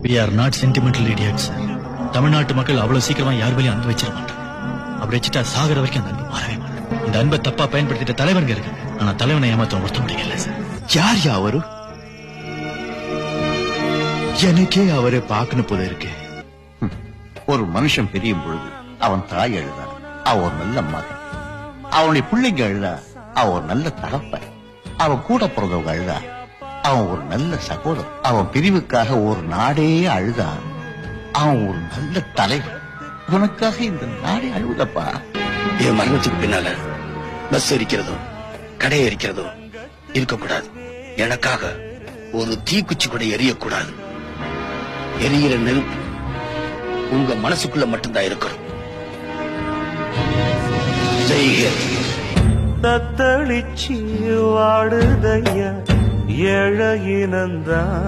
We are not sentimental idiots. தமிழ்நாட்டு மக்கள் அவ்வளவு சீக்கிரமா யார் மேலேயும் அன்பு வச்சிட மாட்டாங்க. அப்படி வச்சுட்டா சாகர வரைக்கும் அந்த அன்பு மாறவே மாட்டாங்க. இந்த அன்பை தப்பா பயன்படுத்திட்ட தலைவனுங்க இருக்கு. ஆனா தலைவனை ஏமாத்த ஒருத்த முடியல சார். யார் அவரு? எனக்கே அவரை பார்க்கணும் போல இருக்கு. ஒரு மனுஷன் பிரியும் பொழுது அவன் தாய் அழுதா அவன் ஒரு நல்ல மகன், அவனுடைய பிள்ளைங்க அழுதா அவன் ஒரு நல்ல தகப்பன், அவன் கூட பிறந்தவங்க அழுதா அவன் ஒரு நல்ல சகோதரன், அவன் பிரிவுக்காக ஒரு நாடே அழுதா அவன் ஒரு நல்ல தலைவர். உனக்காக இந்த நாடே அழுதப்பா. என் மரணத்துக்கு பின்னால பஸ் எரிக்கிறதோ கடை எரிக்கிறதோ இருக்கக்கூடாது. எனக்காக ஒரு தீக்குச்சி கூட எரியக்கூடாது. எரியிற நெருப்பு உங்க மனசுக்குள்ள மட்டும்தான் இருக்கணும். தத்தளிச்சு வாடுதையா ஏழையினந்தான்